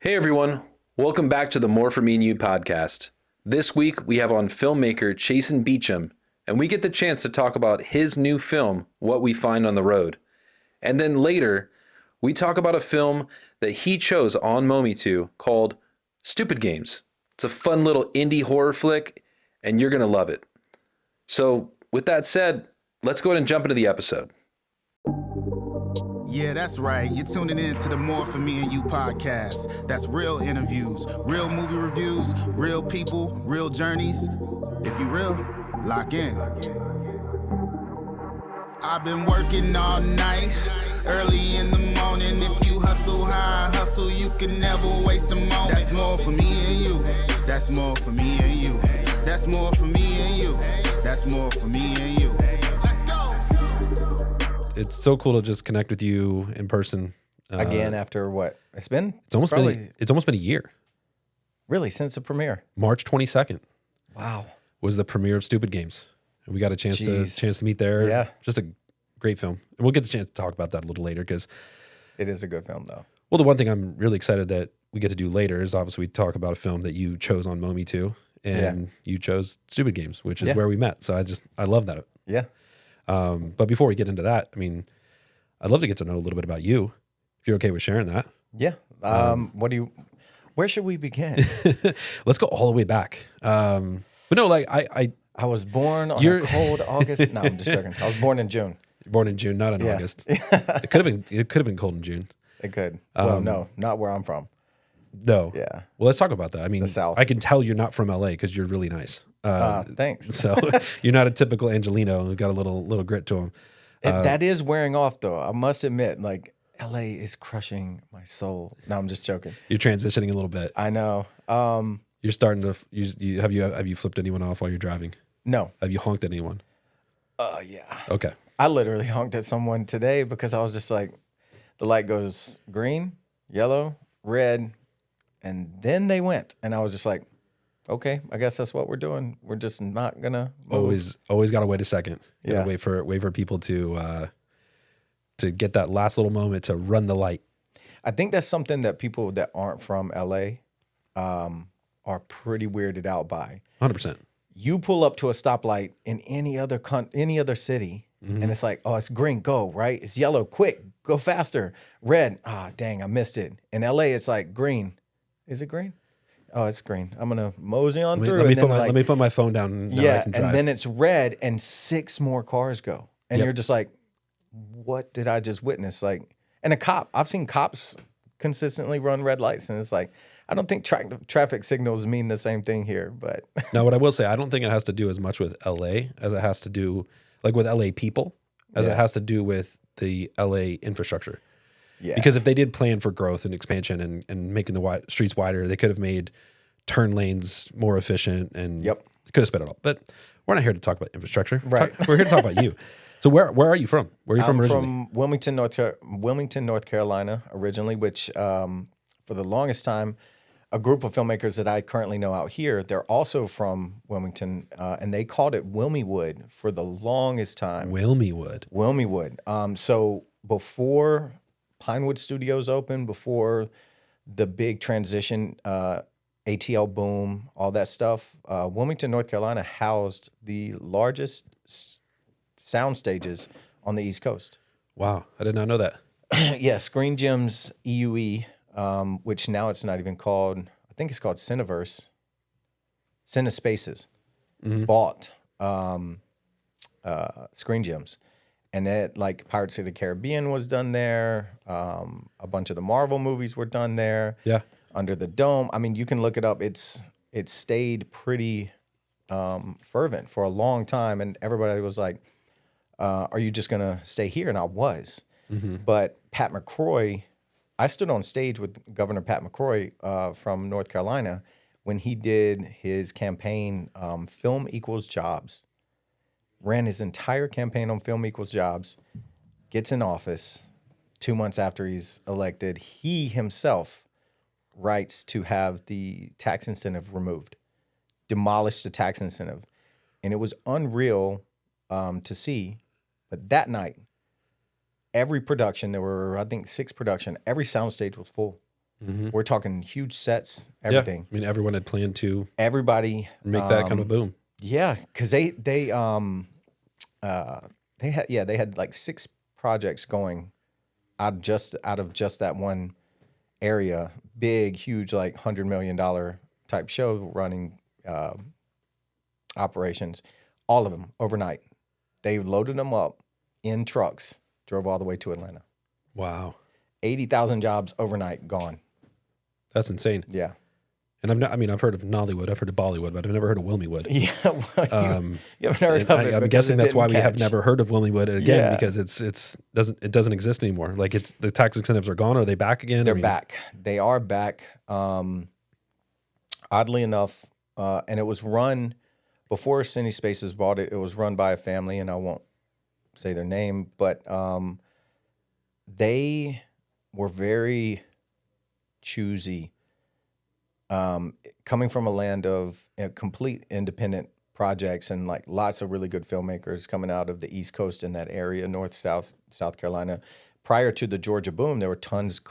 Hey everyone, welcome back to the More For Me and You podcast. This week we have on filmmaker Chaysen Beacham, and we get the chance to talk about his new film, What We Find on the Road. And then later, we talk about a film that he chose on Mometu called Stupid Games. It's a fun little indie horror flick, and you're going to love it. So with that said, let's go ahead and jump into the episode. Yeah, that's right. You're tuning in to the More For Me and You podcast. That's real interviews, real movie reviews, real people, real journeys. If you real, lock in. I've been working all night, early in the morning. If you hustle high, hustle, you can never waste a moment. That's more for me and you. That's more for me and you. That's more for me and you. That's more for me and you. Let's go. It's so cool to just connect with you in person. Again, after what? It's almost been a year. Really, since the premiere. March 22nd. Wow. Was the premiere of Stupid Games. And we got a chance to meet there. Yeah. Just a great film. And we'll get the chance to talk about that a little later because it is a good film though. Well, the one thing I'm really excited that we get to do later is obviously we talk about a film that you chose on Mometu, and you chose Stupid Games, which is where we met. So I love that. Yeah. But before we get into that, I mean, I'd love to get to know a little bit about you, if you're okay with sharing that. Yeah. Where should we begin? Let's go all the way back. But no, like I was born on a cold August. No, I'm just joking. I was born in June. Born in June, not in August. It could have been cold in June. It could. Well, no, not where I'm from. No. Yeah. Well, let's talk about that. I mean, the South. I can tell you're not from LA because you're really nice. Thanks. So you're not a typical Angelino who got a little grit to him. That is wearing off though. I must admit, like LA is crushing my soul. No, I'm just joking. You're transitioning a little bit. I know. You're starting to. Have you flipped anyone off while you're driving? No. Have you honked at anyone? Yeah. Okay. I literally honked at someone today because I was just like, the light goes green, yellow, red, and then they went, and I was just like, okay, I guess that's what we're doing. We're just not gonna move. Always got to wait a second. You Yeah. gotta wait for people to get that last little moment to run the light. I think that's something that people that aren't from LA are pretty weirded out by. 100%. You pull up to a stoplight in any other city, and it's like, oh, it's green, go, right? It's yellow, quick, go faster. Red, dang, I missed it. In LA, it's like green. Is it green? Oh, it's green. I'm gonna mosey on through. Let me put my phone down. And I can drive. And then it's red, and 6 more cars go, and you're just like, what did I just witness? Like, and a cop. I've seen cops consistently run red lights, and it's like, I don't think traffic signals mean the same thing here. But now, what I will say, I don't think it has to do as much with LA as it has to do, like with LA people, as it has to do with the LA infrastructure. Yeah. Because if they did plan for growth and expansion and making the streets wider, they could have made turn lanes more efficient and could have sped it up. But we're not here to talk about infrastructure. Right. We're here to talk about you. So where are you from? Where are you from originally? I'm from Wilmington, North Carolina, originally, which for the longest time, a group of filmmakers that I currently know out here, they're also from Wilmington, and they called it Wilmywood for the longest time. Wilmywood. So before Pinewood Studios opened, before the big transition, ATL boom, all that stuff, Wilmington, North Carolina housed the largest sound stages on the East Coast. Wow, I did not know that. Yeah, Screen Gems EUE, which now it's not even called, I think it's called Cineverse. Cinespaces bought Screen Gems. And that, like, Pirates of the Caribbean was done there. A bunch of the Marvel movies were done there. Yeah. Under the Dome. I mean, you can look it up. It stayed pretty fervent for a long time. And everybody was like, are you just going to stay here? And I was. But Pat McCrory, I stood on stage with Governor Pat McCrory from North Carolina when he did his campaign, Film Equals Jobs. Ran his entire campaign on Film Equals Jobs, gets in office 2 months after he's elected. He himself writes to have the tax incentive removed, demolish the tax incentive. And it was unreal to see. But that night, every production, there were, I think, 6 production, every soundstage was full. We're talking huge sets, everything. Yeah. I mean, everyone had planned to Everybody make that kind of boom. Yeah, because they had like 6 projects going out of just that one area. Big, huge, like $100 million type show running operations. All of them overnight. They loaded them up in trucks, drove all the way to Atlanta. Wow. 80,000 jobs overnight gone. That's insane. Yeah. And I've heard of Nollywood, I've heard of Bollywood, but I've never heard of Wilmywood. Yeah. Well, you haven't heard of it. I'm guessing that's why we have never heard of Wilmywood again, Yeah. because it doesn't exist anymore. Like the tax incentives are gone. Are they back again? They're back. They are back. Oddly enough, and it was run before Cine Spaces bought it. It was run by a family, and I won't say their name, but they were very choosy. Coming from a land of complete independent projects and like lots of really good filmmakers coming out of the East Coast in that area, North, South Carolina. Prior to the Georgia boom, there were tons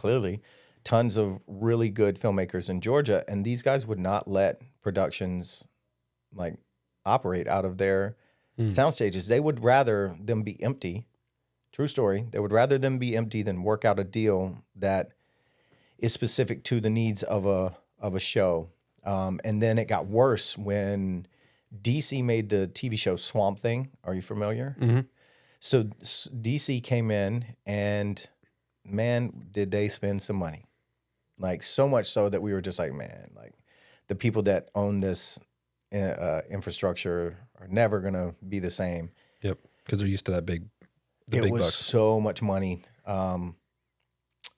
of really good filmmakers in Georgia, and these guys would not let productions like operate out of their sound stages. They would rather them be empty. True story. They would rather them be empty than work out a deal that is specific to the needs of a show. And then it got worse when DC made the TV show Swamp Thing. Are you familiar? Mm-hmm. So DC came in and, man, did they spend some money. Like so much so that we were just like, man, like the people that own this infrastructure are never going to be the same. Yep. Because they're used to that big It was bucks. so much money.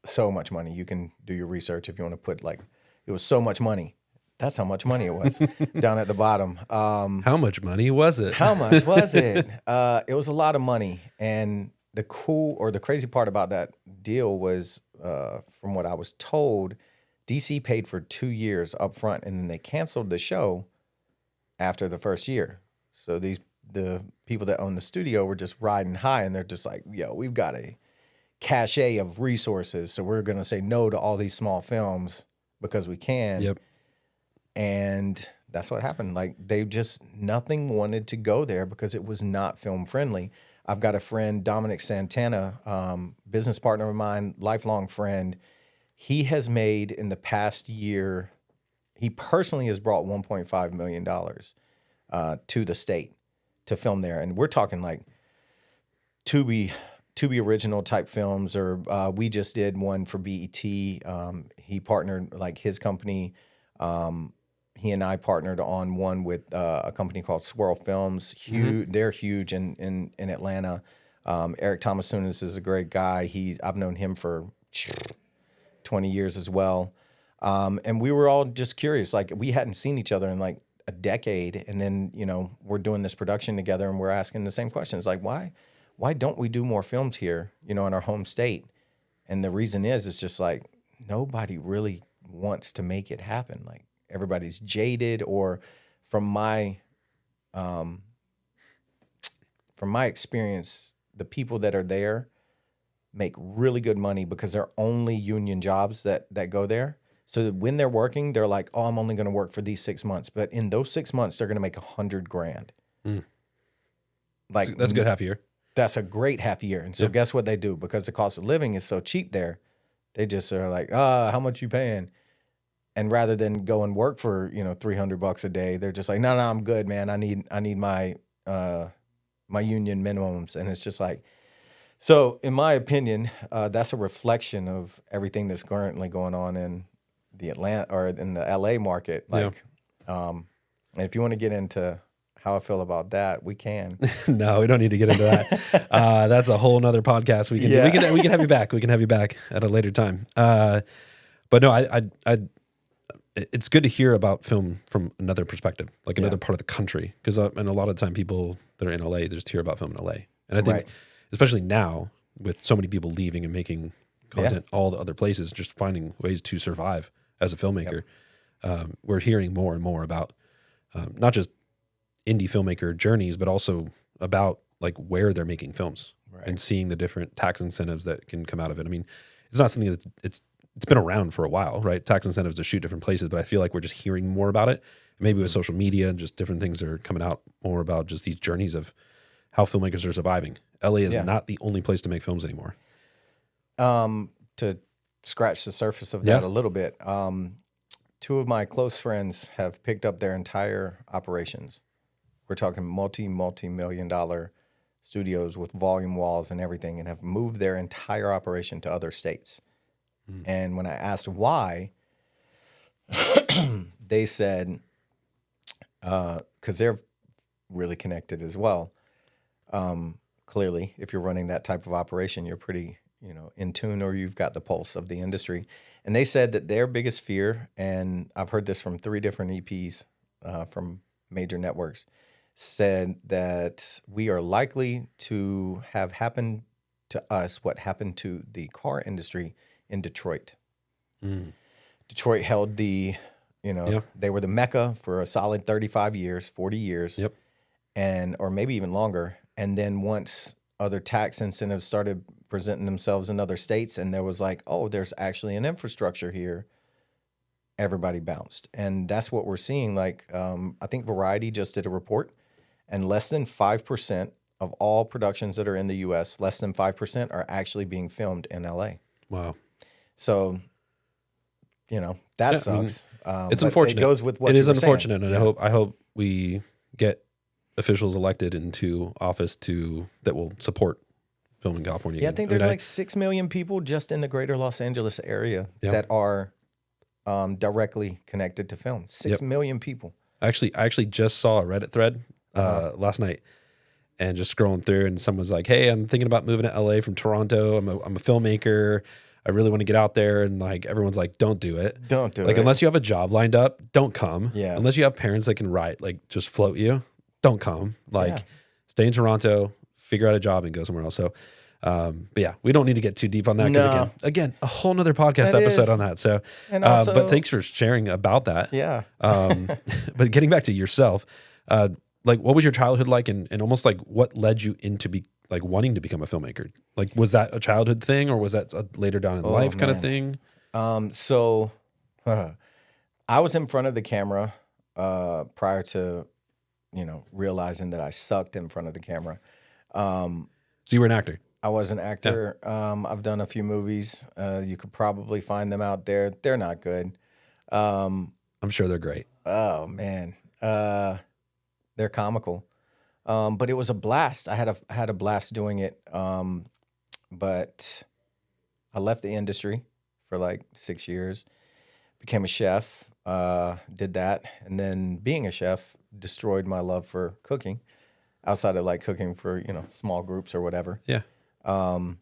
So much money. You can do your research if you want to put like, it was so much money. That's how much money it was down at the bottom. How much money was it? How much was it? It was a lot of money. And the crazy part about that deal was, from what I was told, DC paid for 2 years up front, and then they canceled the show after the first year. So the people that own the studio were just riding high, and they're just like, yo, we've got a cachet of resources, so we're going to say no to all these small films because we can. Yep. And that's what happened. Like nothing wanted to go there because it was not film friendly. I've got a friend, Dominic Santana, business partner of mine, lifelong friend. He has made in the past year, he personally has brought $1.5 million to the state to film there. And we're talking like Tubi original type films, or we just did one for BET. He partnered, like his company, he and I partnered on one with a company called Swirl Films. Huge, they're huge in Atlanta. Eric Thomasounis is a great guy. I've known him for 20 years as well. And we were all just curious. Like we hadn't seen each other in like a decade, and then we're doing this production together, and we're asking the same questions. Like why don't we do more films here? In our home state. And the reason is it's just like nobody really wants to make it happen. Like everybody's jaded, or from my experience, the people that are there make really good money because they're only union jobs that go there. So that when they're working, they're like, oh, I'm only going to work for these 6 months. But in those 6 months, they're going to make $100,000. Like That's a good half year. That's a great half year. And so guess what they do? Because the cost of living is so cheap there, they just are like, how much you paying? And rather than go and work for, $300 a day, they're just like, no, I'm good, man. I need my my union minimums. And it's just like, so in my opinion, that's a reflection of everything that's currently going on in the Atlanta or in the LA market. Like, and if you want to get into how I feel about that, we can. No, we don't need to get into that. That's a whole nother podcast. We can we can have you back. We can have you back at a later time. But no, I it's good to hear about film from another perspective, like another part of the country. Because and a lot of the time people that are in LA, they just hear about film in LA. And I think, especially now with so many people leaving and making content all the other places, just finding ways to survive as a filmmaker, we're hearing more and more about not just indie filmmaker journeys, but also about like where they're making films and seeing the different tax incentives that can come out of it. I mean, it's not something that it's it's been around for a while, right? Tax incentives to shoot different places, but I feel like we're just hearing more about it. Maybe with social media and just different things are coming out more about just these journeys of how filmmakers are surviving. LA is not the only place to make films anymore. To scratch the surface of that a little bit, two of my close friends have picked up their entire operations. We're talking multi-million-dollar studios with volume walls and everything, and have moved their entire operation to other states. And when I asked why, they said, because they're really connected as well. Clearly, if you're running that type of operation, you're pretty, in tune, or you've got the pulse of the industry. And they said that their biggest fear, and I've heard this from 3 different EPs from major networks, said that we are likely to have happened to us what happened to the car industry in Detroit. Detroit held the, they were the mecca for a solid 35 years, 40 years, or maybe even longer. And then once other tax incentives started presenting themselves in other states, and there was like, oh, there's actually an infrastructure here, everybody bounced. And that's what we're seeing. Like, I think Variety just did a report, and less than 5% of all productions that are in the U.S., less than 5% are actually being filmed in L.A. Wow. So, that sucks. It's unfortunate. It goes with what it is you were unfortunate, saying. and I hope we get officials elected into office that will support film in California. Yeah, I again. think there's 6 million people just in the greater Los Angeles area that are directly connected to film. 6 million people. I actually just saw a Reddit thread last night, and just scrolling through, and someone's like, "Hey, I'm thinking about moving to LA from Toronto. I'm a filmmaker. I really want to get out there." And like everyone's like, "Don't do it. Don't do it. Like unless you have a job lined up, don't come. Yeah. Unless you have parents that can write, like just float you, don't come. Like stay in Toronto, figure out a job, and go somewhere else." So, but yeah, we don't need to get too deep on that because again, a whole nother podcast episode on that. So, and also, but thanks for sharing about that. Yeah. But getting back to yourself, like what was your childhood like, and almost like what led you into wanting to become a filmmaker? Like, was that a childhood thing, or was that a later down in life kind of thing? So I was in front of the camera prior to, realizing that I sucked in front of the camera. So you were an actor? I was an actor. Yeah. I've done a few movies. You could probably find them out there. They're not good. I'm sure they're great. Oh man, they're comical. But it was a blast. I had a blast doing it. But I left the industry for like 6 years, became a chef, did that. And then being a chef destroyed my love for cooking outside of like cooking for, small groups or whatever. Yeah. And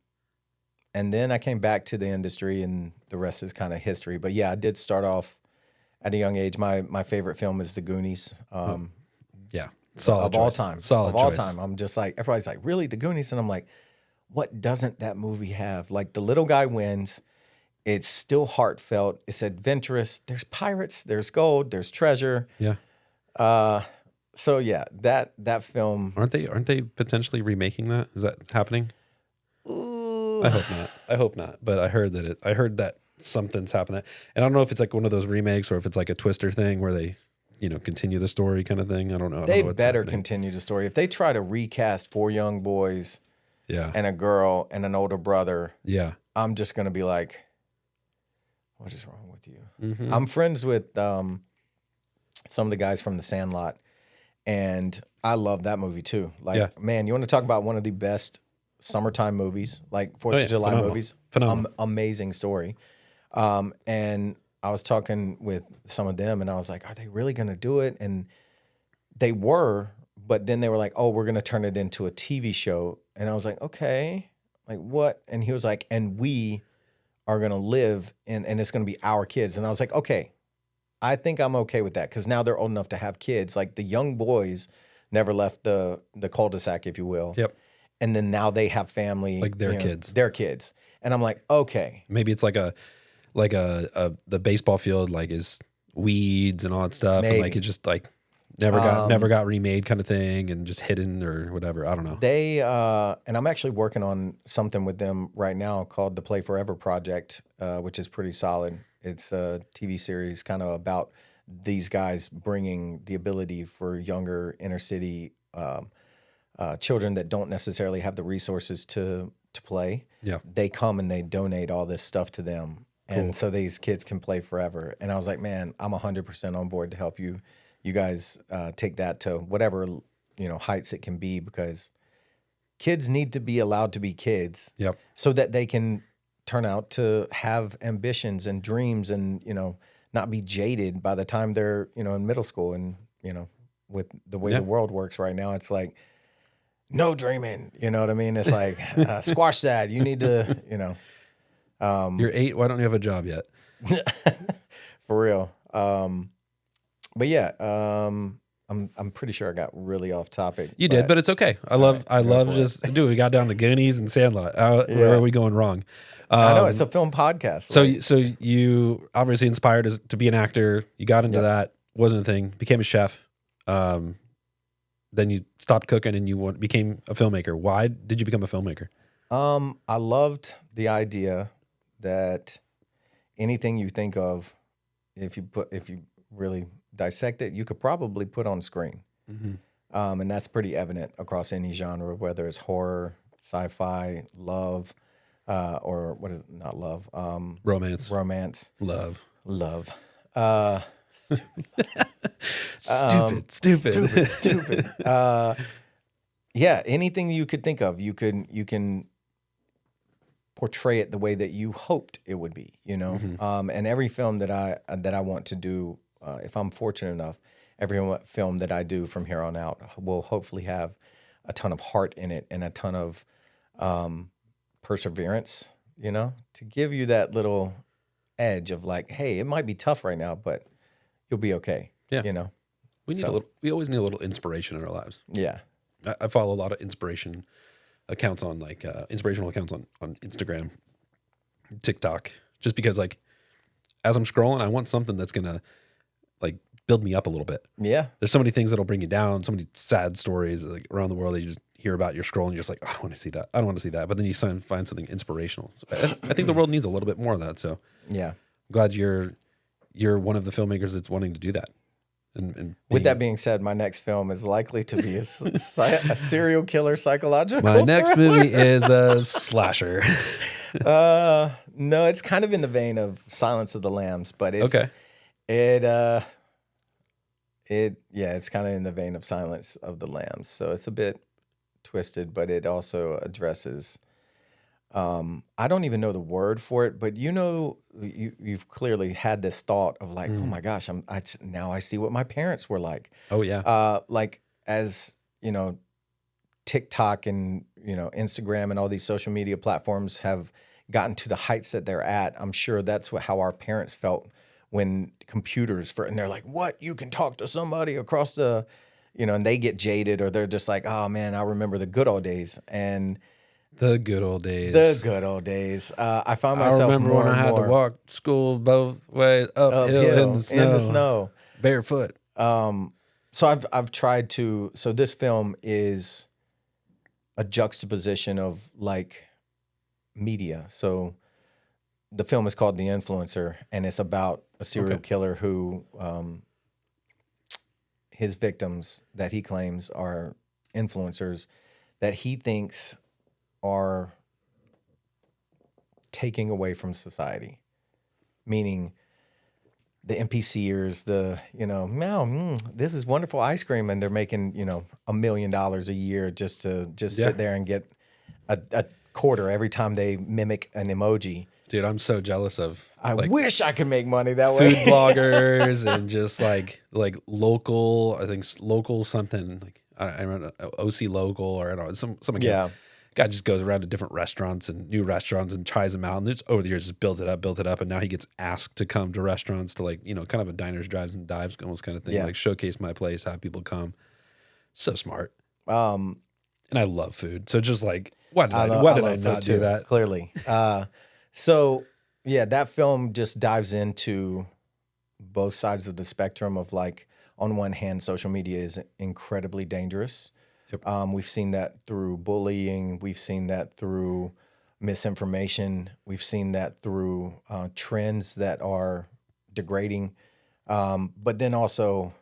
then I came back to the industry, and the rest is kind of history. But yeah, I did start off at a young age. My favorite film is The Goonies. Yeah. Solid of choice. all time. Solid of all choice. time. I'm just like, everybody's like, really, The Goonies? And I'm like, what doesn't that movie have? Like, the little guy wins. It's still heartfelt. It's adventurous. There's pirates. There's gold. There's treasure. Yeah. So yeah, that film. Aren't they potentially remaking that? Is that happening? Ooh. I hope not. But I heard that something's happening. And I don't know if it's like one of those remakes or if it's like a Twister thing where they, continue the story kind of thing. I don't know. They better continue the story. If they try to recast 4 young boys, and a girl and an older brother, I'm just gonna be like, what is wrong with you? Mm-hmm. I'm friends with some of the guys from The Sandlot, and I love that movie too. Like, man, you want to talk about one of the best summertime movies, like 4th of July movies? Phenomenal. Amazing story. And I was talking with some of them, and I was like, are they really going to do it? And they were, but then they were like, oh, we're going to turn it into a TV show. And I was like, okay, like what? And he was like, and we are going to live in, and it's going to be our kids. And I was like, okay, I think I'm okay with that, because now they're old enough to have kids. Like, the young boys never left the cul-de-sac, if you will. Yep. And then now they have family. Like their kids. Their kids. And I'm like, okay. Maybe it's like the baseball field like is weeds and all that stuff. Maybe. And like it's just like never got remade kind of thing, and just hidden or whatever. I don't know. They and I'm actually working on something with them right now called the Play Forever Project, which is pretty solid. It's a TV series kind of about these guys bringing the ability for younger inner city children that don't necessarily have the resources to play. Yeah. They come and they donate all this stuff to them. And so these kids can play forever. And I was like, man, I'm 100% on board to help you guys take that to whatever, heights it can be, because kids need to be allowed to be kids. Yep. So that they can turn out to have ambitions and dreams and, not be jaded by the time they're, in middle school. And, with the way the world works right now, it's like, no dreaming, you know what I mean? It's like, squash that. You need to, You're 8. Why don't you have a job yet? for real. But yeah, I'm pretty sure I got really off topic. You did, but it's okay. I love just, dude, we got down to Goonies and Sandlot. Where are we going wrong? I know, it's a film podcast. So you obviously inspired to be an actor. You got into that, wasn't a thing, became a chef. Then you stopped cooking and you became a filmmaker. Why did you become a filmmaker? I loved the idea that anything you think of, if you really dissect it, you could probably put on screen. Mm-hmm. And that's pretty evident across any genre, whether it's horror, sci-fi, love, or what is it? Not love. Romance. Love. Stupid. Yeah, anything you could think of, you can portray it the way that you hoped it would be, Mm-hmm. And every film that I want to do, if I'm fortunate enough, every film that I do from here on out will hopefully have a ton of heart in it and a ton of perseverance, to give you that little edge of like, hey, it might be tough right now, but you'll be okay. Yeah. We always need a little inspiration in our lives. Yeah. I follow a lot of inspirational accounts on on Instagram, TikTok, just because as I'm scrolling, I want something that's gonna build me up a little bit. Yeah. There's so many things that'll bring you down, so many sad stories around the world that you just hear about. You're scrolling, you're just like, oh, I don't want to see that. I don't want to see that. But then you find something inspirational. So I think the world needs a little bit more of that. So yeah, I'm glad you're one of the filmmakers that's wanting to do that. And with that being said, my next film is likely to be a serial killer psychological. My next movie is a slasher. No, it's kind of in the vein of Silence of the Lambs, but it's it's kind of in the vein of Silence of the Lambs. So it's a bit twisted, but it also addresses. I don't even know the word for it, but you've clearly had this thought of oh my gosh, now I see what my parents were like. Oh yeah. As TikTok and Instagram and all these social media platforms have gotten to the heights that they're at. I'm sure that's how our parents felt when computers and they're like, what? You can talk to somebody across the, and they get jaded, or they're just like, oh man, I remember the good old days. And the good old days. I found myself. I remember when I had to walk school both ways uphill in the snow, barefoot. So I've tried to. So this film is a juxtaposition of media. So the film is called The Influencer, and it's about a serial killer who his victims that he claims are influencers that he thinks are taking away from society, meaning the NPCers, this is wonderful ice cream, and they're making $1 million a year just to sit there and get a quarter every time they mimic an emoji. Dude, I'm so jealous of. I wish I could make money that way. Food bloggers and just local. I think local something I remember OC local or I don't know some guy just goes around to different restaurants and new restaurants and tries them out, and just over the years just built it up, and now he gets asked to come to restaurants to kind of a diners, drives and dives almost kind of thing, showcase my place, have people come. So smart. And I love food, so just why did I not do that? Clearly. So yeah, that film just dives into both sides of the spectrum of on one hand, social media is incredibly dangerous. Yep. We've seen that through bullying. We've seen that through misinformation. We've seen that through trends that are degrading. But then also,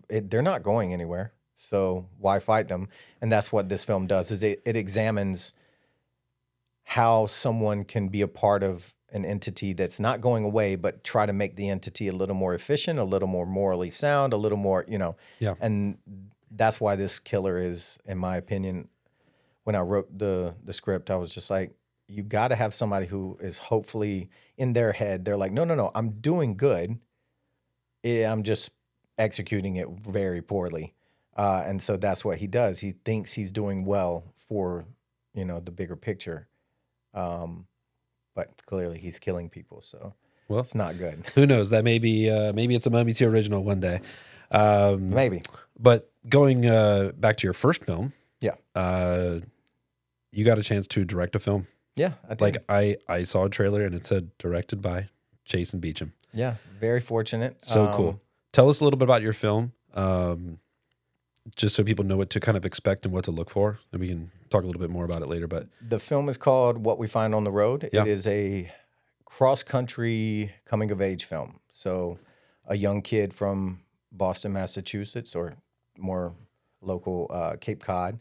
they're not going anywhere. So why fight them? And that's what this film does. Is it examines how someone can be a part of an entity that's not going away, but try to make the entity a little more efficient, a little more morally sound, a little more, Yeah. And that's why this killer is, in my opinion, when I wrote the script, I was just like, you got to have somebody who is hopefully in their head. They're like, no, I'm doing good. I'm just executing it very poorly. And so that's what he does. He thinks he's doing well for, the bigger picture. But clearly he's killing people. So it's not good. Who knows? That maybe it's a Mometu original one day. Maybe. But going back to your first film, Yeah. You got a chance to direct a film. Yeah, I did. Like I saw a trailer and it said directed by Chaysen Beacham. Yeah, very fortunate. So cool. Tell us a little bit about your film, just so people know what to kind of expect and what to look for. And we can talk a little bit more about it later. But The film is called What We Find on the Road. Yeah. It is a cross-country coming-of-age film. So a young kid from Boston, Massachusetts, or more local Cape Cod,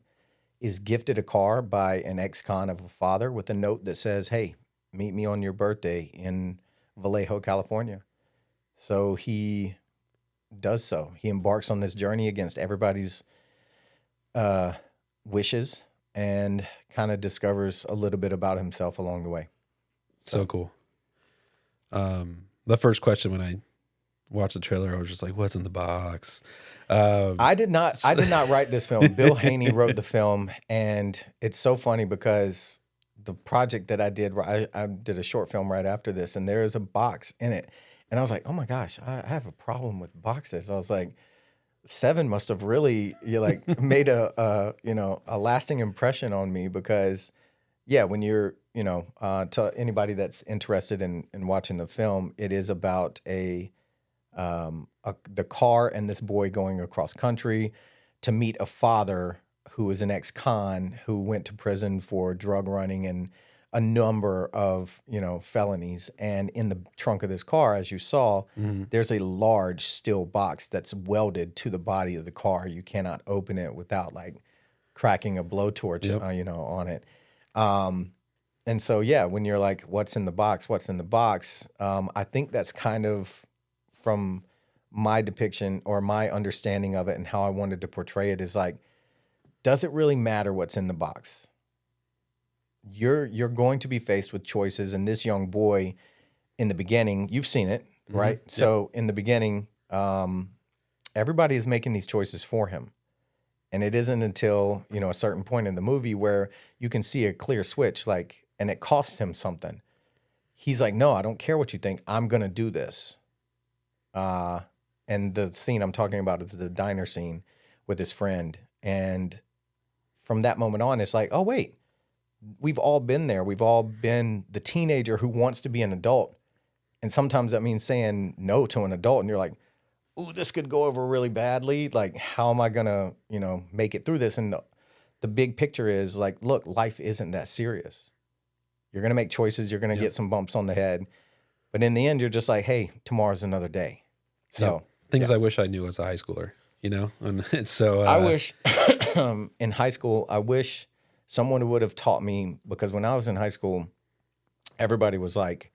is gifted a car by an ex-con of a father with a note that says, hey, meet me on your birthday in Vallejo, California. So he does so. He embarks on this journey against everybody's wishes and kind of discovers a little bit about himself along the way. so cool. The first question when I watched the trailer, I was just like, what's in the box? I did not write this film. Bill Haney wrote the film, and it's so funny because the project that I did a short film right after this, and there is a box in it. And I was like, oh my gosh, I have a problem with boxes. I was like, Seven must have really made a lasting impression on me because, yeah, when you're, to anybody that's interested in watching the film, it is about the car and this boy going across country to meet a father who is an ex-con who went to prison for drug running and a number of, felonies. And in the trunk of this car, as you saw, there's a large steel box that's welded to the body of the car. You cannot open it without cracking a blowtorch, Yep. on it. And so, yeah, when you're like, what's in the box? I think that's kind of from my depiction or my understanding of it and how I wanted to portray it is does it really matter what's in the box? You're going to be faced with choices. And this young boy in the beginning, you've seen it, right? Yep. So in the beginning, everybody is making these choices for him. And it isn't until, a certain point in the movie where you can see a clear switch, and it costs him something. He's like, no, I don't care what you think. I'm going to do this. And the scene I'm talking about is the diner scene with his friend. And from that moment on, it's like, oh, wait, we've all been there. We've all been the teenager who wants to be an adult. And sometimes that means saying no to an adult. And you're like, ooh, this could go over really badly. How am I going to, make it through this? And the big picture is look, life isn't that serious. You're going to make choices. You're going to get some bumps on the head. But in the end, you're just like, hey, tomorrow's another day. So things I wish I knew as a high schooler, and so I wish in high school, I wish someone would have taught me, because when I was in high school, everybody was like,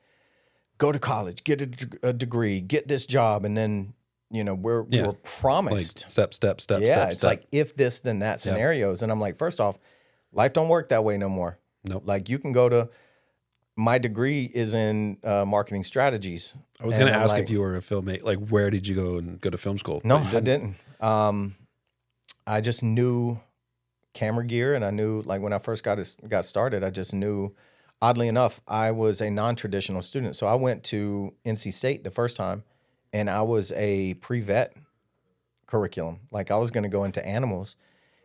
go to college, get a degree, get this job. And then, we're promised. step. Yeah, it's like if this, then that scenarios. And I'm like, first off, life don't work that way no more. Nope. You can go to, my degree is in marketing strategies. I was going to ask if you were a filmmaker. Where did you go to film school? No, I didn't. I just knew camera gear, and I knew when I first got started, I just knew. Oddly enough, I was a non-traditional student, so I went to NC State the first time, and I was a pre-vet curriculum. I was going to go into animals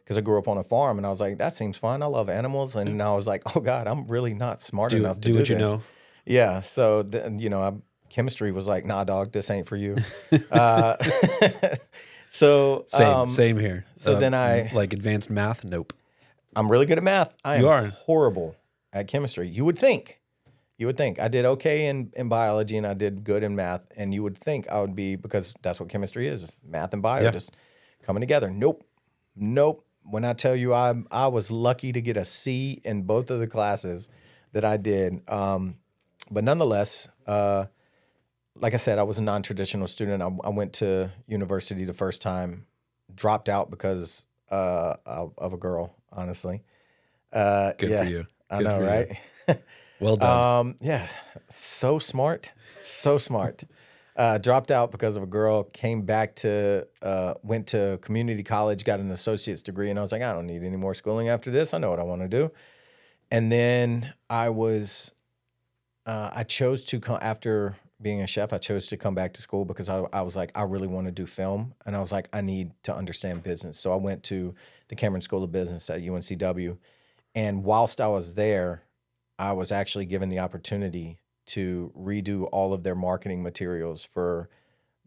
because I grew up on a farm, and I was like, that seems fun. I love animals, and I was like, oh God, I'm really not smart enough to do what this. you know. Yeah, so chemistry was like, nah, dog, this ain't for you. uh, so Same here. So then like advanced math. Nope. I'm really good at math. I You am are. horrible at chemistry. You would think. I did okay in biology and I did good in math. And you would think I would be, because that's what chemistry is math and bio, just coming together. Nope. When I tell you I was lucky to get a C in both of the classes that I did. But nonetheless, like I said, I was a non-traditional student. I went to university the first time, dropped out because of a girl, honestly. Good for you. I know, right? Well done. Yeah, so smart. Dropped out because of a girl, came back to, went to community college, got an associate's degree, and I was like, I don't need any more schooling after this. I know what I want to do. And then I chose to come, after being a chef, I chose to come back to school because I was like, I really want to do film. And I was like, I need to understand business. So I went to the Cameron School of Business at UNCW. And whilst I was there, I was actually given the opportunity to redo all of their marketing materials for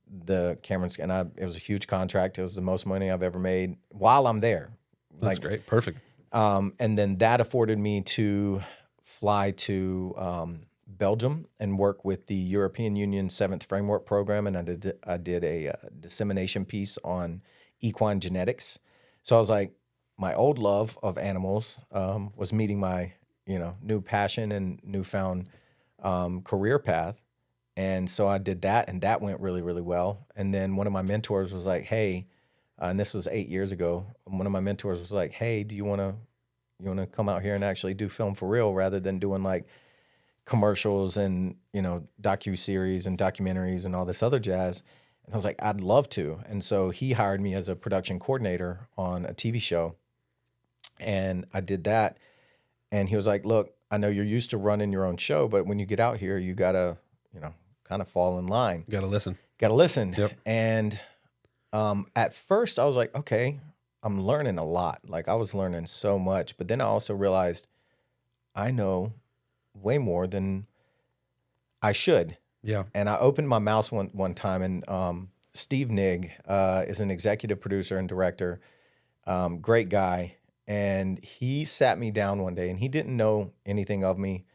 the Cameron. And it was a huge contract. It was the most money I've ever made while I'm there. That's great. Perfect. And then that afforded me to fly to Belgium and work with the European Union 7th Framework Program. And I did a dissemination piece on equine genetics. So I was like, my old love of animals was meeting my new passion and newfound career path. And so I did that, and that went really, really well. And then one of my mentors was like, hey, and this was 8 years ago. One of my mentors was like, hey, do you want to come out here and actually do film for real rather than doing like commercials and, docuseries and documentaries and all this other jazz? And I was like, I'd love to. And so he hired me as a production coordinator on a TV show. And I did that. And he was like, look, I know you're used to running your own show, but when you get out here, you got to, kind of fall in line. Got to listen. Yep. And at first I was like, okay, I'm learning a lot. Like I was learning so much. But then I also realized I know way more than I should. Yeah. And I opened my mouth one time, and Steve Nigg is an executive producer and director, great guy. And he sat me down one day, and he didn't know anything of me.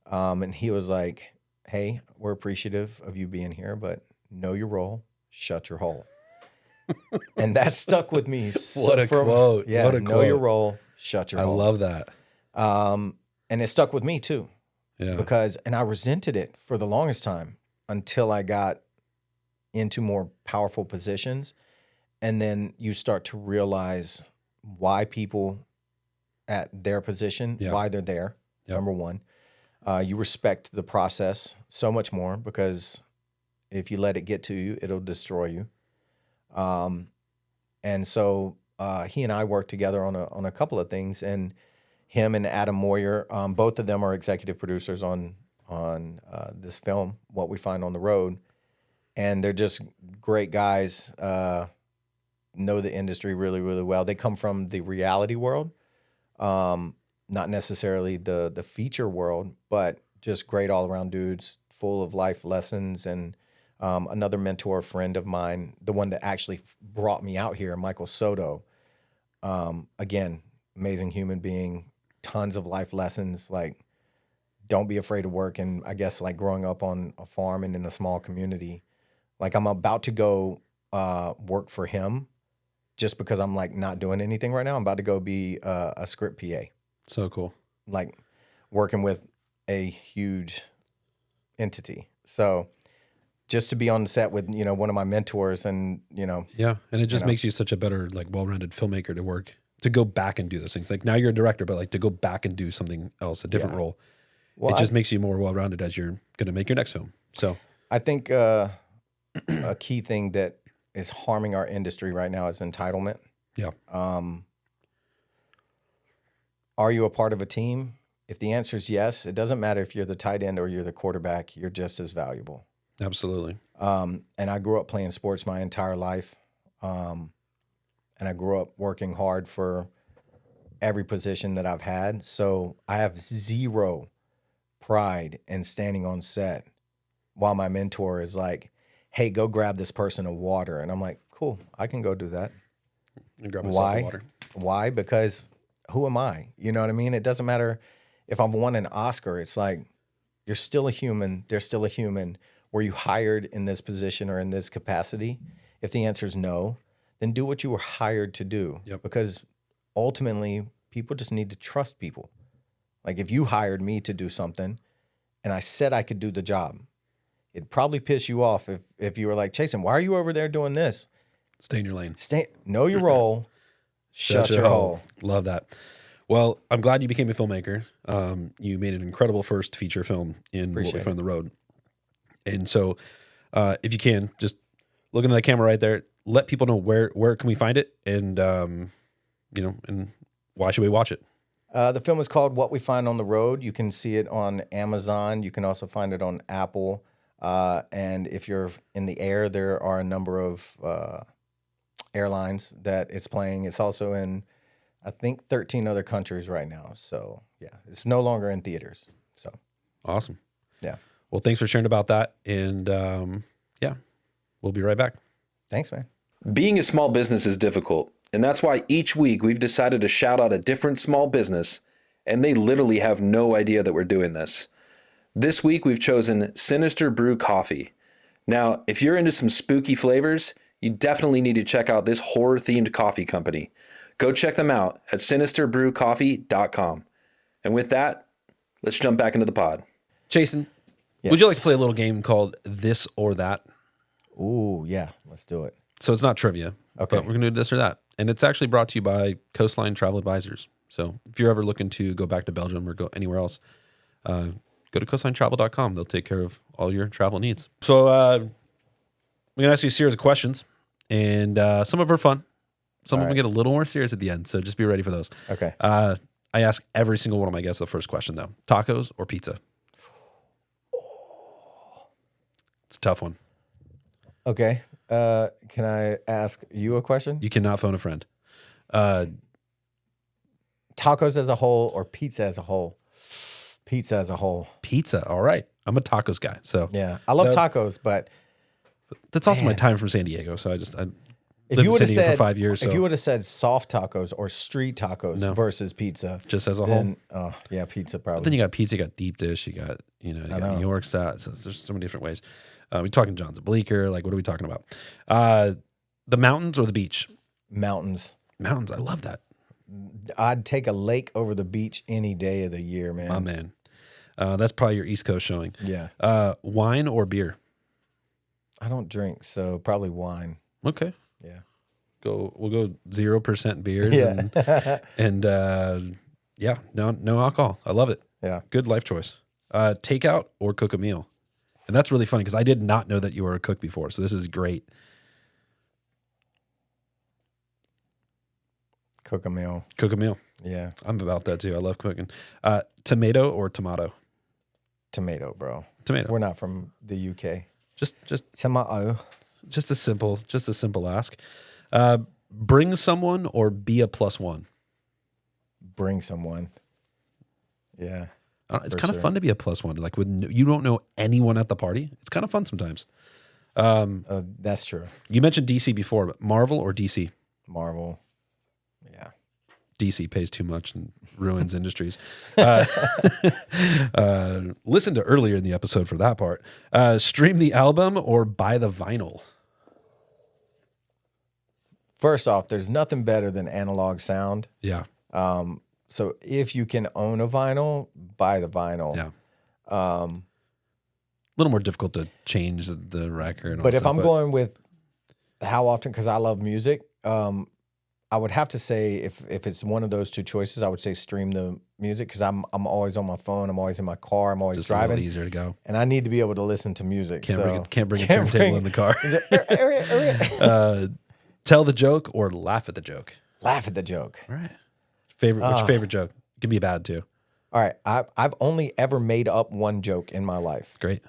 And he was like, hey, we're appreciative of you being here, but know your role, shut your hole. And that stuck with me. What a quote. Yeah, what a know quote. your role, shut your hole. I love that. And it stuck with me too. Yeah. And I resented it for the longest time until I got into more powerful positions. And then you start to realize why people at their position, why they're there, number one. You respect the process so much more because if you let it get to you, it'll destroy you. And so he and I worked together on a couple of things, and him and Adam Moyer, both of them are executive producers on this film, What We Find on the Road. And they're just great guys, know the industry really, really well. They come from the reality world, not necessarily the feature world, but just great all-around dudes, full of life lessons. And another mentor friend of mine, the one that actually brought me out here, Michael Soto, again, amazing human being, tons of life lessons, like don't be afraid to work. And I guess like growing up on a farm and in a small community, like I'm about to go work for him just because I'm like not doing anything right now. I'm about to go be a script PA. So cool. Like working with a huge entity. So just to be on the set with, one of my mentors and, Yeah. And it just makes you such a better, like well-rounded filmmaker to go back and do those things. Like now you're a director, but like to go back and do something else, a different role. Well, it just makes you more well-rounded as you're going to make your next film. So I think a key thing that is harming our industry right now is entitlement. Yeah. Are you a part of a team? If the answer is yes, it doesn't matter if you're the tight end or you're the quarterback, you're just as valuable. Absolutely. And I grew up playing sports my entire life. And I grew up working hard for every position that I've had. So I have zero pride in standing on set while my mentor is like, hey, go grab this person a water. And I'm like, cool, I can go do that. And grab myself Why? a water. Why? Because who am I? You know what I mean? It doesn't matter if I've won an Oscar. It's like, you're still a human. They're still a human. Were you hired in this position or in this capacity? If the answer is no, then do what you were hired to do. Yep. Because ultimately, people just need to trust people. Like if you hired me to do something and I said I could do the job, it'd probably piss you off if you were like, Chaysen, why are you over there doing this? Stay in your lane. Know your role, shut your hole. Love that. Well, I'm glad you became a filmmaker. You made an incredible first feature film in What We Find on the Road. And so if you can, just look into that camera right there. Let people know where can we find it and, and why should we watch it? The film is called What We Find on the Road. You can see it on Amazon. You can also find it on Apple. And if you're in the air, there are a number of airlines that it's playing. It's also in, I think, 13 other countries right now. So, yeah, it's no longer in theaters. So Awesome. Yeah. Well, thanks for sharing about that. And, we'll be right back. Thanks, man. Being a small business is difficult, and that's why each week we've decided to shout out a different small business, and they literally have no idea that we're doing this. This week we've chosen Sinister Brew Coffee. Now, if you're into some spooky flavors, you definitely need to check out this horror-themed coffee company. Go check them out at sinisterbrewcoffee.com. And with that, let's jump back into the pod. Chaysen, Yes. would you like to play a little game called This or That? Ooh, yeah. Let's do it. So it's not trivia, Okay. but we're going to do this or that. And it's actually brought to you by Coastline Travel Advisors. So if you're ever looking to go back to Belgium or go anywhere else, go to coastlinetravel.com. They'll take care of all your travel needs. So I'm going to ask you a series of questions, and some of them are fun. Some of them get a little more serious at the end, so just be ready for those. Okay. I ask every single one of my guests the first question, though. Tacos or pizza? It's a tough one. Okay. Can I ask you a question? You cannot phone a friend. Tacos as a whole or pizza as a whole? Pizza as a whole. Pizza, all right. I'm a tacos guy, so Yeah. I love tacos, but that's also my Man. time from San Diego. So I if lived you in would have San Diego said for 5 years. if So you would have said soft tacos or street tacos versus pizza, just as a whole. then yeah, pizza probably. Then you got pizza, you got deep dish, you got you got New York style. So there's so many different ways. We talking John's Bleecker? Like, what are we talking about? The mountains or the beach? Mountains. Mountains. I love that. I'd take a lake over the beach any day of the year, man. My man. That's probably your East Coast showing. Yeah. Wine or beer? I don't drink, so probably wine. Okay. Yeah. We'll go 0% beers Yeah. and no alcohol. I love it. Yeah. Good life choice. Takeout or cook a meal? And that's really funny because I did not know that you were a cook before. So this is great. Cook a meal. Cook a meal. Yeah. I'm about that too. I love cooking. Tomato or tomato? Tomato, bro. Tomato. We're not from the UK. Just Tomato. just a simple ask. Bring someone or be a +1? Bring someone. Yeah. It's For kind of sure. fun to be a +1. Like when you don't know anyone at the party, it's kind of fun sometimes. That's true. You mentioned DC before, but Marvel or DC? Marvel. Yeah. DC pays too much and ruins industries. Listen to earlier in the episode for that part. Stream the album or buy the vinyl? First off, there's nothing better than analog sound. Yeah. So if you can own a vinyl, buy the vinyl. Yeah. A little more difficult to change the record. And all But if stuff, I'm going with how often, because I love music, I would have to say if it's one of those two choices, I would say stream the music because I'm always on my phone, I'm always in my car, I'm always just a little driving, easier to go. and I need to be able to listen to music. Can't bring a turntable in the car. Tell the joke or laugh at the joke. Laugh at the joke. All right. What's your favorite joke? It can be bad too. All right, I've only ever made up one joke in my life. Great.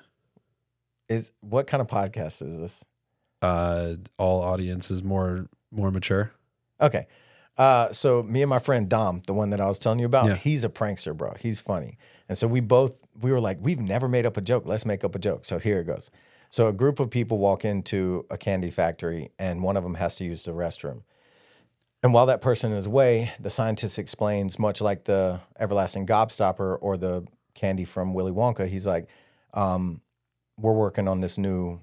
What kind of podcast is this? All audience is more mature. Okay. So me and my friend Dom, the one that I was telling you about, Yeah. he's a prankster, bro. He's funny. And so we were like, we've never made up a joke. Let's make up a joke. So here it goes. So a group of people walk into a candy factory and one of them has to use the restroom. And while that person is away, the scientist explains, much like the everlasting gobstopper or the candy from Willy Wonka, he's like, we're working on this new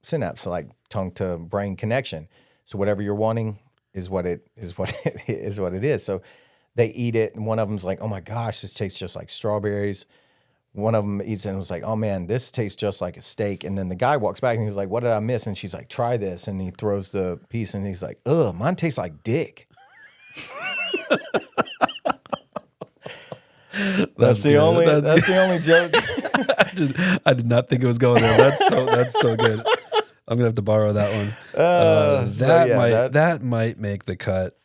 synapse, like tongue to brain connection. So whatever you're wanting is what it is. So they eat it, and one of them's like, "Oh my gosh, this tastes just like strawberries." One of them eats it and was like, "Oh man, this tastes just like a steak." And then the guy walks back and he's like, "What did I miss?" And she's like, "Try this." And he throws the piece and he's like, "Ugh, mine tastes like dick." That's the only joke. I did not think it was going there. That's so good. I'm gonna have to borrow that one. That might make the cut.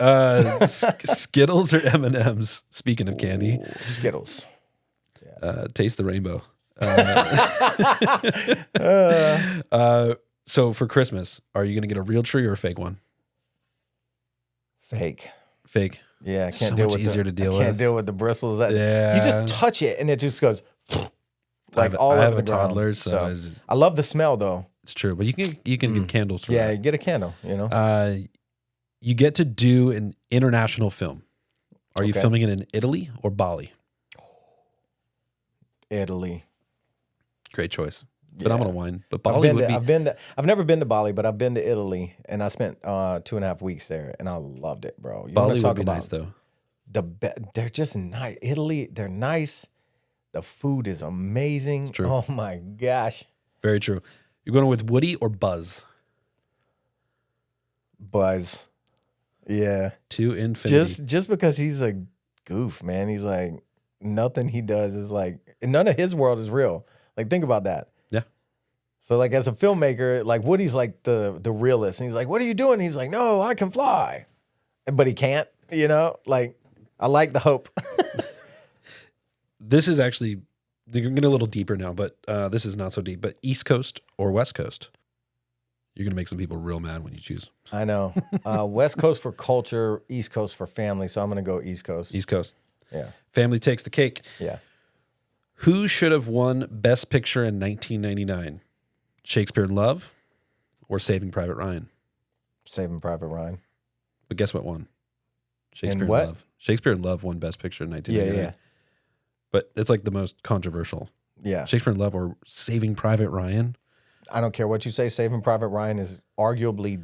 Skittles or M&Ms? Speaking of candy, Skittles. Taste the rainbow. So for Christmas, are you gonna get a real tree or a fake one? Fake. Fake. Yeah, I can't So deal much with easier to deal with. Can't deal with the bristles. Yeah. You just touch it and it just goes like all I over have the a ground. toddler, so it's just- I love the smell though. it's true. But you can get candles for Yeah, that. you get a candle. You know. You get to do an international film. Are you Okay. filming it in Italy or Bali? Italy. Great choice. Phenomenal wine. But I've Bali would be. I've never been to Bali, but I've been to Italy, and I spent 2.5 weeks there, and I loved it, bro. You wanna Bali talk would be about nice though. they're just nice. Italy, they're nice. The food is amazing. true. Oh my gosh, Very true. You're going with Woody or Buzz? Buzz. Yeah, To infinity. just because he's a goof, man. He's like nothing he does is like none of his world is real. Like think about that. Yeah. So like as a filmmaker, like Woody's like the realist, and he's like, "What are you doing?" He's like, "No, I can fly," but he can't. You know, like I like the hope. This is actually, you're getting a little deeper now, but this is not so deep. But East Coast or West Coast? You're going to make some people real mad when you choose. I know. West Coast for culture, East Coast for family. So I'm going to go East Coast. East Coast. Yeah. Family takes the cake. Yeah. Who should have won Best Picture in 1999? Shakespeare in Love or Saving Private Ryan? Saving Private Ryan. But guess what won? Shakespeare in what? Love. Shakespeare in Love won Best Picture in 1999. Yeah. But it's like the most controversial. Yeah. Shakespeare in Love or Saving Private Ryan? I don't care what you say. Saving Private Ryan is arguably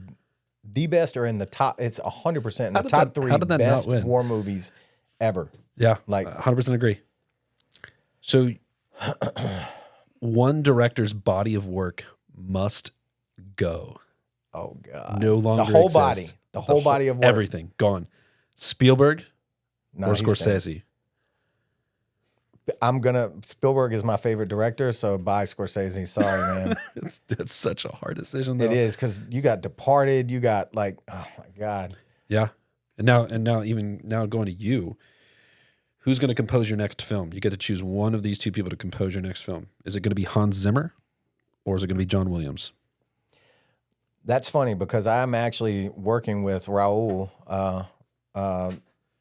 the best or in the top. It's 100% in the top three how did that best not win? war movies ever. Yeah, Like- 100% agree. So, one director's body of work must go. Oh, God. No longer The whole exists. body. The whole body of work. Everything gone. Spielberg No, or he's staying. Scorsese? Spielberg is my favorite director, so bye Scorsese. Sorry, man. It's such a hard decision, though. It is because you got Departed, you got like, oh my God. Yeah, and now going to you. Who's going to compose your next film? You get to choose one of these two people to compose your next film. Is it going to be Hans Zimmer, or is it going to be John Williams? That's funny because I'm actually working with Raul.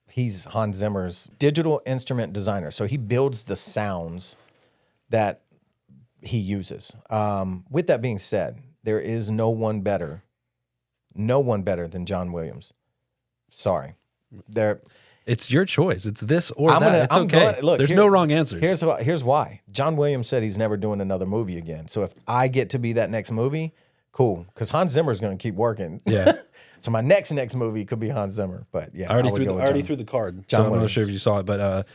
He's Hans Zimmer's digital instrument designer. So he builds the sounds that he uses. With that being said, there is no one better than John Williams. Sorry. It's your choice. It's this or that. It's okay. There's no wrong answers. Here's why. John Williams said he's never doing another movie again. So if I get to be that next movie, cool. Because Hans Zimmer is going to keep working. Yeah. So my next movie could be Hans Zimmer. But yeah, I already threw the card. John So I'm not Williams. sure if you saw it, but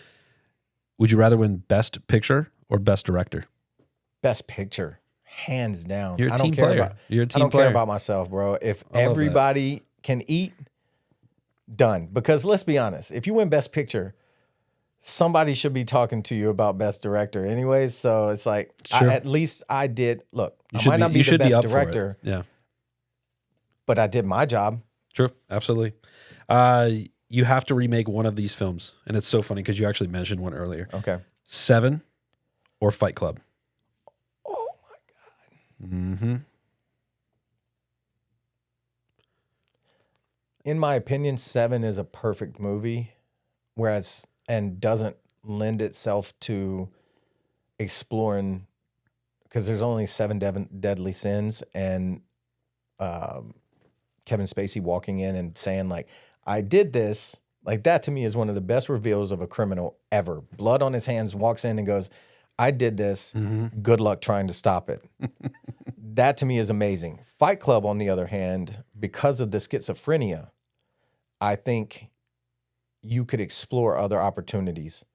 would you rather win Best Picture or Best Director? Best Picture, hands down. You're a I don't team care player. about. You're a I team don't player. care about myself, bro. If I love that. everybody can eat, done. Because let's be honest, if you win Best Picture, somebody should be talking to you about Best Director, anyways. So it's like, Sure. at least I did. Look, You I should might not be you the should best up for it. director, Yeah. but I did my job. True, absolutely. You have to remake one of these films, and it's so funny because you actually mentioned one earlier. Okay. Seven or Fight Club. Oh my God. Mm-hmm. In my opinion, 7 is a perfect movie, and doesn't lend itself to exploring, because there's only 7 deadly sins, and Kevin Spacey walking in and saying like, I did this. Like, that to me is one of the best reveals of a criminal ever. Blood on his hands, walks in and goes, I did this. Good luck trying to stop it. That to me is amazing. Fight Club, on the other hand, because of the schizophrenia, I think you could explore other opportunities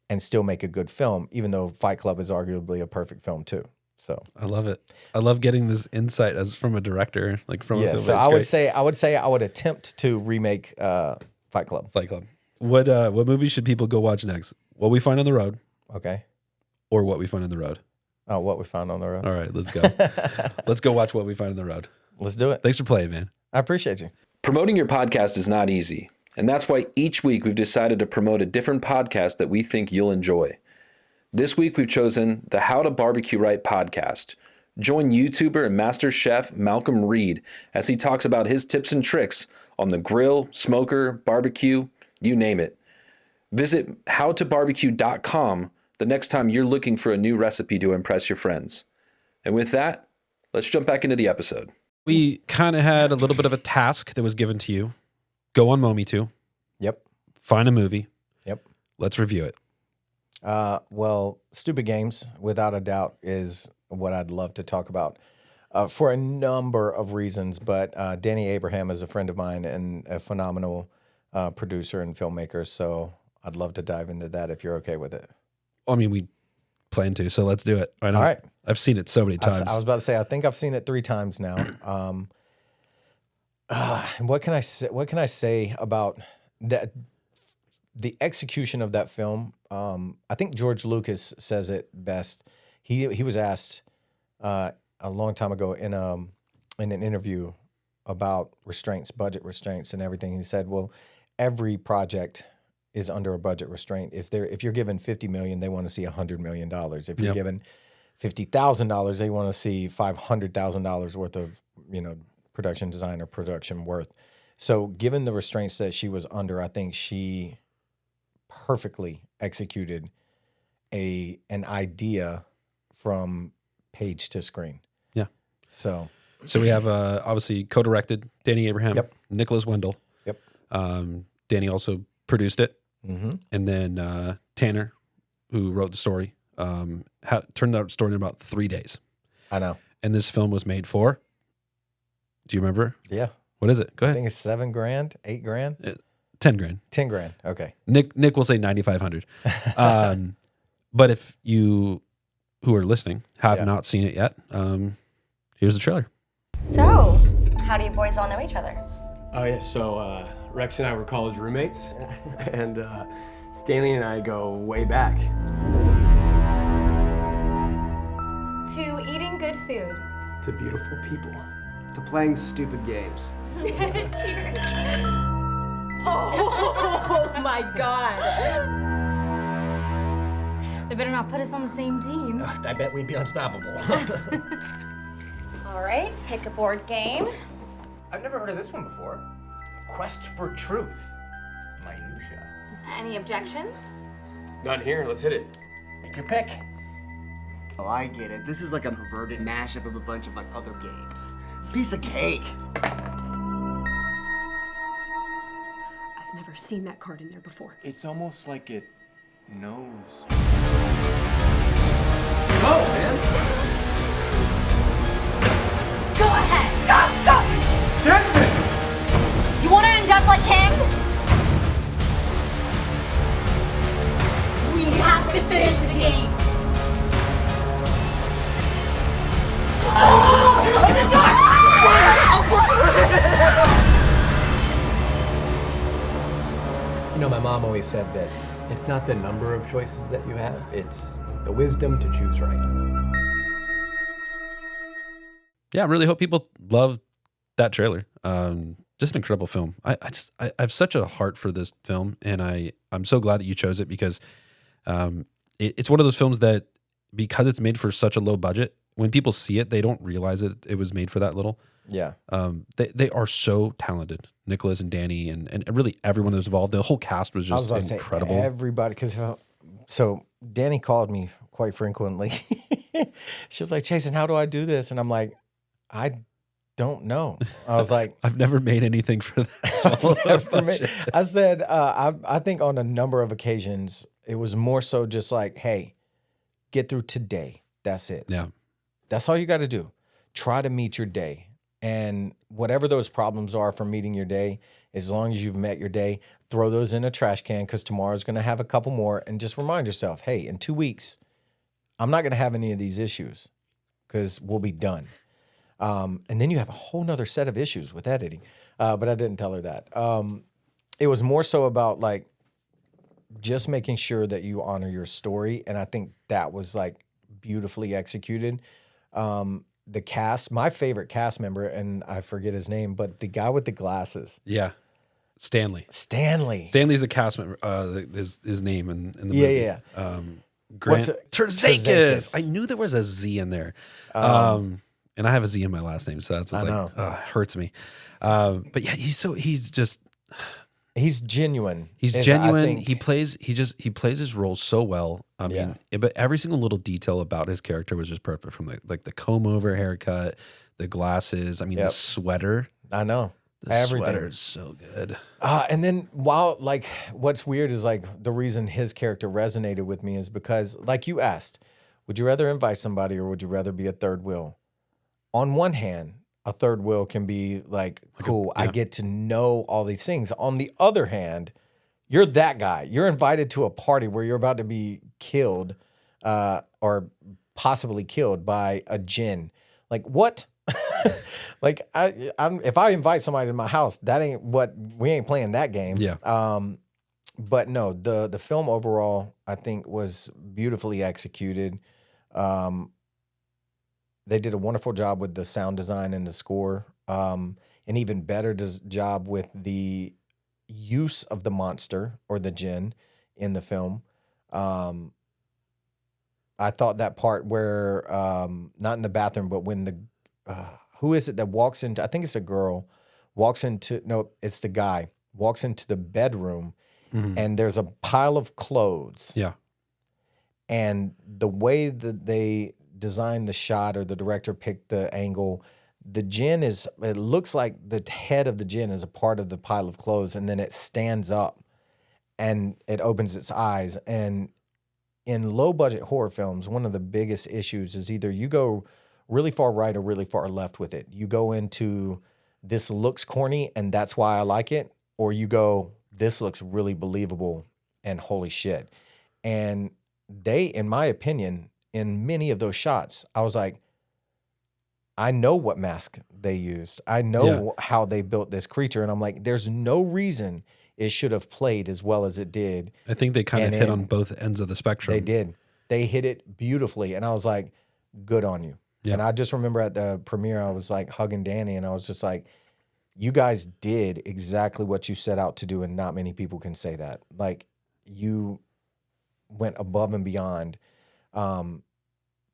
and still make a good film, even though Fight Club is arguably a perfect film too. So I love it. I love getting this insight as from a director, like from a film. So I would say I would attempt to remake Fight Club. Fight Club. What movie should people go watch next? What We Find on the Road, Okay. or What We Find on the Road? Oh, What We Found on the Road. All right, let's go. Let's go watch What We Find on the Road. Let's do it. Thanks for playing, man. I appreciate you. Promoting your podcast is not easy, and that's why each week we've decided to promote a different podcast that we think you'll enjoy. This week we've chosen the How to Barbecue Right podcast. Join YouTuber and master chef Malcolm Reed as he talks about his tips and tricks on the grill, smoker, barbecue, you name it. Visit howtobarbecue.com the next time you're looking for a new recipe to impress your friends. And with that, let's jump back into the episode. We kind of had a little bit of a task that was given to you. Go on Mometu, Yep. find a movie. Yep. Let's review it. Well, Stupid Games, without a doubt, is what I'd love to talk about for a number of reasons. But Danny Abraham is a friend of mine and a phenomenal producer and filmmaker. So I'd love to dive into that if you're okay with it. I mean, we plan to, so let's do it. Why not? All right. I've seen it so many times. I was about to say, I think I've seen it 3 times now. And what can I say? What can I say about that? The execution of that film. I think George Lucas says it best. He was asked a long time ago in an interview about restraints, budget restraints, and everything. He said, "Well, every project is under a budget restraint. If you're given $50 million, they want to see $100 million. If you're given $50,000, they want to see $500,000 worth of production design or production worth." So, given the restraints that she was under, I think she perfectly executed an idea from page to screen. Yeah. So we have obviously co-directed Danny Abraham, Yep. Nicholas Wendell. Yep. Danny also produced it, mm-hmm. and then Tanner, who wrote the story, turned out the story in about 3 days. I know. And this film was made for. Do you remember? Yeah. What is it? Go I ahead. think it's $7 grand, $8 grand, $10,000. $10 grand. Okay. Nick will say 9,500. But if you who are listening have not seen it yet, here's the trailer. So, how do you boys all know each other? Oh yeah, so Rex and I were college roommates, and Stanley and I go way back. To eating good food. To beautiful people. To playing stupid games. Cheers. Oh my God. They better not put us on the same team. I bet we'd be unstoppable. All right, pick a board game. I've never heard of this one before. Quest for Truth. Minutia. Any objections? Not here, let's hit it. Take your pick. Oh, I get it. This is like a perverted mashup of a bunch of other games. Piece of cake. I've never seen that card in there before. It's almost like it knows. Go, man! Go ahead. Go. Jackson! You want to end up like him? We have to finish the game. Open the door! You know, my mom always said that it's not the number of choices that you have, it's the wisdom to choose right. Yeah, I really hope people love that trailer. Just an incredible film. I have such a heart for this film, and I'm so glad that you chose it because it's one of those films that, because it's made for such a low budget, when people see it, they don't realize it was made for that little. Yeah. They are so talented. Nicholas and Danny and really everyone that was involved. The whole cast was I was just about to incredible. say everybody, because so Danny called me quite frequently. She was like, Chaysen, how do I do this? And I'm like, I don't know. I was like, I've never made anything for that. I said, I think on a number of occasions, it was more so just like, hey, get through today. That's it. Yeah. That's all you got to do. Try to meet your day. And whatever those problems are for meeting your day, as long as you've met your day, throw those in a trash can because tomorrow's going to have a couple more. And just remind yourself, hey, in 2 weeks, I'm not going to have any of these issues because we'll be done. And then you have a whole nother set of issues with editing. But I didn't tell her that. It was more so about like just making sure that you honor your story. And I think that was like beautifully executed. The cast, my favorite cast member, and I forget his name, but the guy with the glasses. Yeah. Stanley's the cast member, his name in the movie. Yeah. Grant Terzakis. I knew there was a Z in there. And I have a Z in my last name, so that's like, it hurts me. But yeah, he's genuine. He's genuine. He plays his role so well. I mean, but every single little detail about his character was just perfect, from the comb over haircut, the glasses. I mean, the sweater. I know. The sweater is so good. And then what's weird is like the reason his character resonated with me is because, like you asked, would you rather invite somebody or would you rather be a third wheel? On one hand, a third wheel can be like cool. I get to know all these things. On the other hand, you're that guy. You're invited to a party where you're about to be killed or possibly killed by a djinn. Like what? Like if I invite somebody to my house, we ain't playing that game. Yeah. But no, the film overall, I think, was beautifully executed. They did a wonderful job with the sound design and the score, and even better job with the use of the monster or the djinn in the film. I thought that part where, not in the bathroom, but when who is it that walks into, I think it's a girl, it's the guy, walks into the bedroom and there's a pile of clothes. Yeah. And the way that they designed the shot, or the director picked the angle, the djinn it looks like the head of the djinn is a part of the pile of clothes, and then it stands up and it opens its eyes. And in low budget horror films, one of the biggest issues is either you go really far right or really far left with it. You go into, this looks corny and that's why I like it, or you go, this looks really believable and holy shit. And they, in my opinion, in many of those shots, I was like, I know what mask they used. I know how they built this creature. And I'm like, there's no reason it should have played as well as it did. I think they kind of hit on both ends of the spectrum. They did. They hit it beautifully. And I was like, good on you. Yeah. And I just remember at the premiere, I was like hugging Danny and I was just like, you guys did exactly what you set out to do. And not many people can say that. Like, you went above and beyond.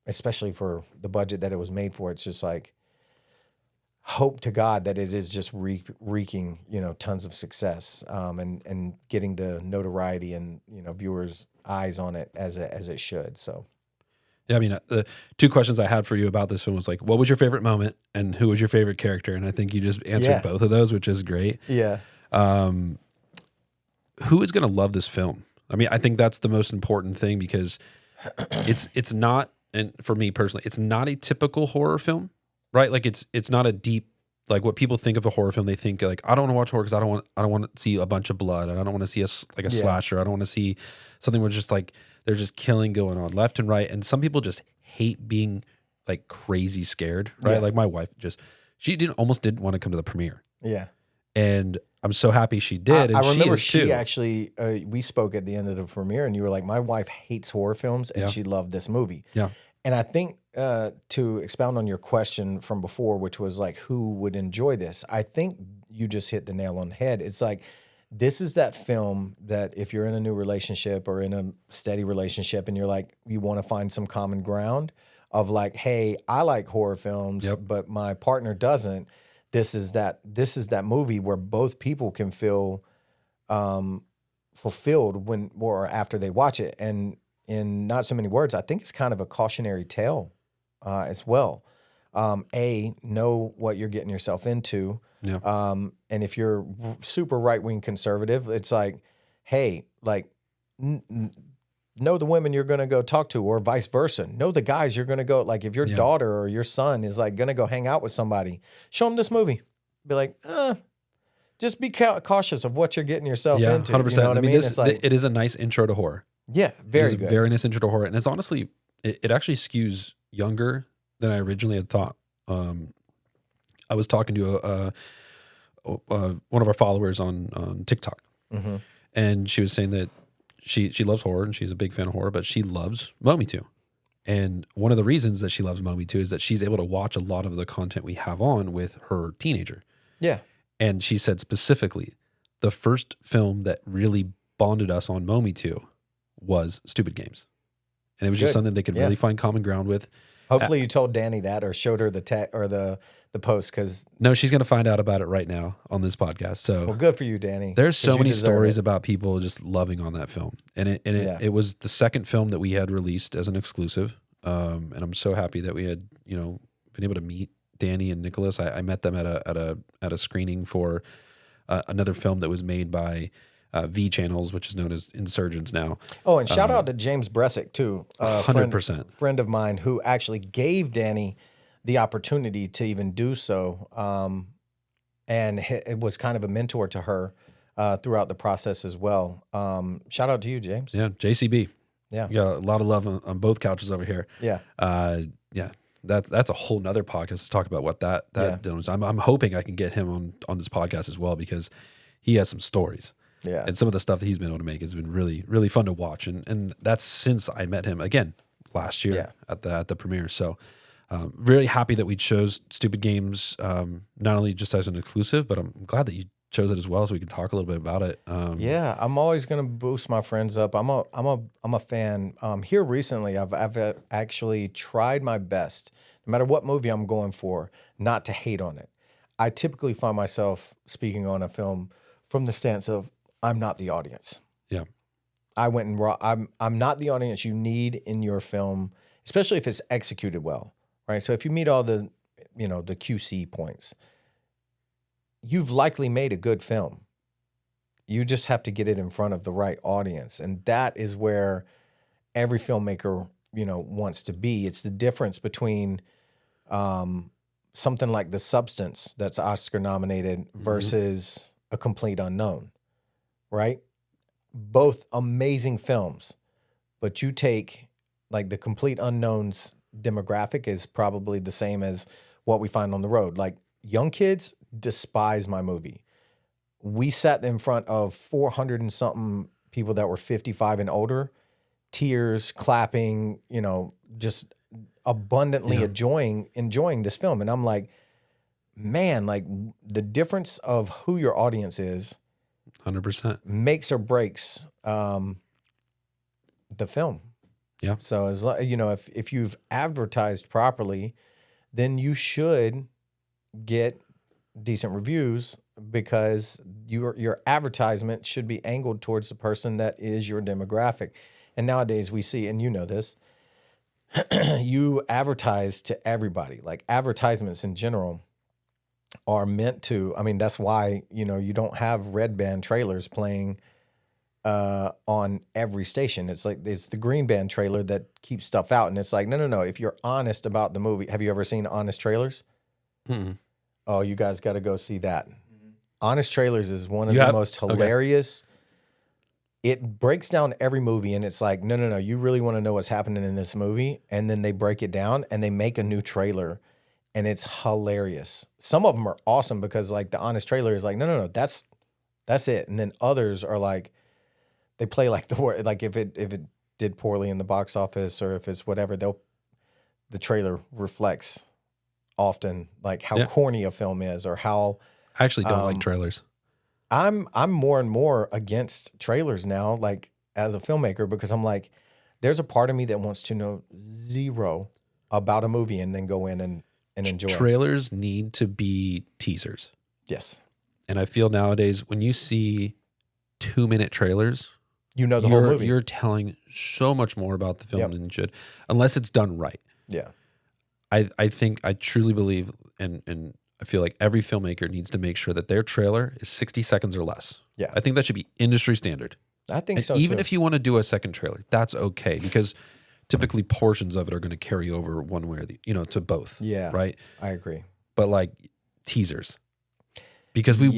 Especially for the budget that it was made for. It's just like, hope to God that it is just wreaking, tons of success, and getting the notoriety and, viewers' eyes on it as it should. So, yeah, I mean, the two questions I had for you about this film was like, what was your favorite moment and who was your favorite character? And I think you just answered both of those, which is great. Yeah. Who is going to love this film? I mean, I think that's the most important thing, because it's not, and for me personally, it's not a typical horror film, right? Like it's not a deep, like what people think of a horror film. They think like, I don't want to watch horror because I don't want to see a bunch of blood, and I don't want to see a slasher. I don't want to see something where just like they're just killing going on left and right. And some people just hate being like crazy scared, right? Yeah. Like my wife almost didn't want to come to the premiere. Yeah. And I'm so happy she did. I remember she actually, we spoke at the end of the premiere and you were like, my wife hates horror films and she loved this movie. Yeah. And I think to expound on your question from before, which was like, who would enjoy this? I think you just hit the nail on the head. It's like, this is that film that if you're in a new relationship or in a steady relationship and you're like, you want to find some common ground, of like, hey, I like horror films, but my partner doesn't. This is that movie where both people can feel fulfilled when or after they watch it. And in not so many words, I think it's kind of a cautionary tale as well. Know what you're getting yourself into. Yeah. And if you're super right-wing conservative, it's like, hey, like, know the women you're going to go talk to, or vice versa. Know the guys you're going to go, like if your daughter or your son is like going to go hang out with somebody, show them this movie. Be like, just be cautious of what you're getting yourself into. 100%. You know what I mean? It's like, it is a nice intro to horror. Yeah, very good. Very nice intro to horror. And it's honestly, it actually skews younger than I originally had thought. I was talking to one of our followers on TikTok, and she was saying that she loves horror and she's a big fan of horror, but she loves Mometu. And one of the reasons that she loves Mometu is that she's able to watch a lot of the content we have on with her teenager. Yeah. And she said specifically, the first film that really bonded us on Mometu was Stupid Games. And it was just something they could really find common ground with. Hopefully you told Danny that or showed her the post, because no, she's going to find out about it right now on this podcast. So well, good for you, Danny. There's so many stories about people just loving on that film, and it was the second film that we had released as an exclusive. And I'm so happy that we had been able to meet Danny and Nicholas. I met them at a screening for another film that was made by V Channels, which is known as Insurgents now. Oh, and shout out to James Bresick too, 100% friend of mine who actually gave Danny the opportunity to even do so, and it was kind of a mentor to her throughout the process as well. Shout out to you, James. Yeah, JCB. Yeah, you got a lot of love on both couches over here. Yeah, that's a whole nother podcast to talk about what that does. I'm hoping I can get him on this podcast as well, because he has some stories. Yeah, and some of the stuff that he's been able to make has been really, really fun to watch. And that's since I met him again last year at the premiere. So really happy that we chose Stupid Games, not only just as an exclusive, but I'm glad that you chose it as well, so we can talk a little bit about it. I'm always going to boost my friends up. I'm a fan. Here recently, I've actually tried my best, no matter what movie I'm going for, not to hate on it. I typically find myself speaking on a film from the stance of, I'm not the audience. Yeah. I'm not the audience you need in your film, especially if it's executed well, right? So if you meet all the QC points, you've likely made a good film. You just have to get it in front of the right audience. And that is where every filmmaker, wants to be. It's the difference between something like The Substance that's Oscar nominated versus A Complete Unknown. Right? Both amazing films, but you take like The Complete Unknown's demographic is probably the same as What We Find on the Road. Like, young kids despise my movie. We sat in front of 400 and something people that were 55 and older, tears, clapping, just abundantly enjoying this film. And I'm like, man, like the difference of who your audience is 100% makes or breaks the film. Yeah. So as if you've advertised properly, then you should get decent reviews, because your advertisement should be angled towards the person that is your demographic. And nowadays we see, and you know this, you advertise to everybody. Like, advertisements in general are meant to, that's why, you don't have red band trailers playing on every station. It's like, it's the green band trailer that keeps stuff out. And it's like, no. If you're honest about the movie, have you ever seen honest trailers? Oh, you guys got to go see that. Honest Trailers is one of the most hilarious. Okay. It breaks down every movie, and it's like, no. You really want to know what's happening in this movie? And then they break it down and they make a new trailer. And it's hilarious. Some of them are awesome because, like, the honest trailer is like, no, that's it. And then others are like, they play like the word, like if it did poorly in the box office, or if it's whatever, the trailer reflects often like how corny a film is, or how. I actually don't like trailers. I'm more and more against trailers now, like as a filmmaker, because I'm like, there's a part of me that wants to know zero about a movie and then go in and enjoy. Trailers need to be teasers. Yes. And I feel nowadays when you see 2-minute trailers, You know the whole movie. You're telling so much more about the film than you should, unless it's done right. Yeah. I think, I truly believe, and I feel like every filmmaker needs to make sure that their trailer is 60 seconds or less. Yeah. I think that should be industry standard. I think And so even too. if you want to do a second trailer, that's okay, because typically portions of it are going to carry over one way or the, to both. Yeah. Right. I agree. But like teasers, because we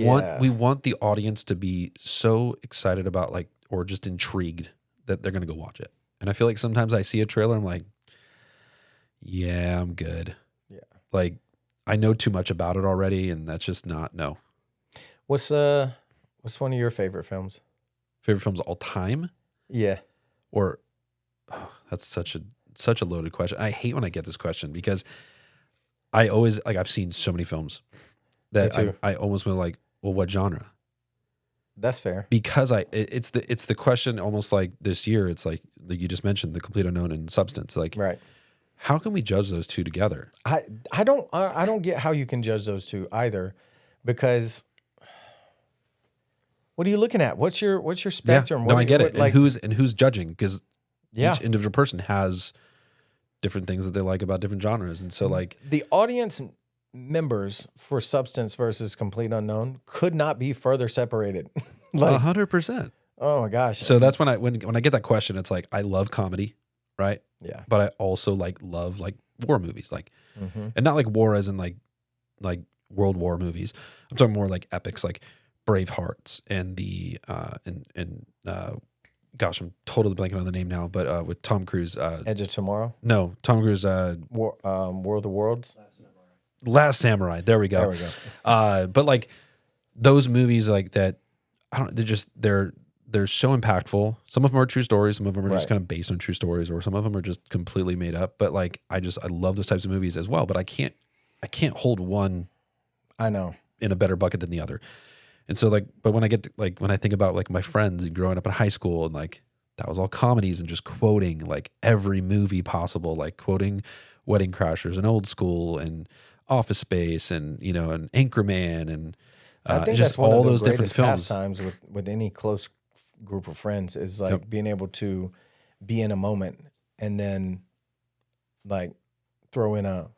want the audience to be so excited about, like, or just intrigued that they're going to go watch it. And I feel like sometimes I see a trailer, I'm like, yeah, I'm good. Yeah. Like, I know too much about it already, and that's just not, no. What's one of your favorite films? Favorite films of all time? Yeah. Or, that's such a loaded question. I hate when I get this question, because I always, like, I've seen so many films that Me too. I almost went like, well, what genre? That's fair. Because it's the question almost like this year. It's like you just mentioned, The Complete Unknown and Substance. Like, Right. how can we judge those two together? I don't get how you can judge those two either, because what are you looking at? What's your spectrum? No, What I get it. Like, And who's judging? Because Yeah. each individual person has different things that they like about different genres, and so like the audience members for Substance versus Complete Unknown could not be further separated. Like, 100%. oh my gosh. So that's when I get that question, it's like, I love comedy, right? Yeah. But I also love war movies, Mhm. and not like war as in like World War movies. I'm talking more like epics, like Bravehearts and the gosh, I'm totally blanking on the name now, but with Tom Cruise. Edge of Tomorrow. No, Tom Cruise. World of the Worlds. Last Samurai. There we go. There we go. But like those movies like that, they're so impactful. Some of them are true stories. Some of them are just Right. kind of based on true stories, or some of them are just completely made up. But like, I love those types of movies as well. But I can't hold one I know. in a better bucket than the other. And so but when I get to, when I think about like my friends and growing up in high school, and like that was all comedies and just quoting like every movie possible, like quoting Wedding Crashers and Old School and Office Space and and Anchorman and I think just that's one all of the those different greatest films. pastimes with any close group of friends is like being able to be in a moment and then like throw in a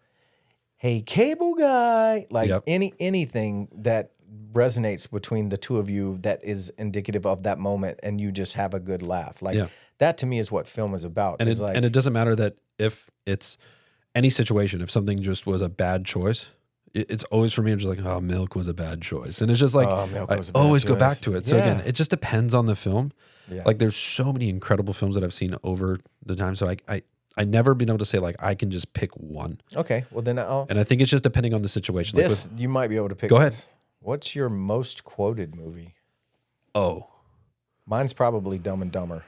hey cable guy, like anything that resonates between the two of you that is indicative of that moment, and you just have a good laugh. Like that to me is what film is about. And It's it doesn't matter that if it's any situation, if something just was a bad choice, it's always for me, I'm just like, oh, Milk was a bad choice. And it's just like, Milk I was a bad always go back choice. to it. So Yeah. again, it just depends on the film. Yeah. Like there's so many incredible films that I've seen over the time. So I never been able to say like, I can just pick one. okay. Well then, And I think it's just depending on the situation. this you might be able to pick. Go ahead. this. What's your most quoted movie? Oh, Mine's probably Dumb and Dumber.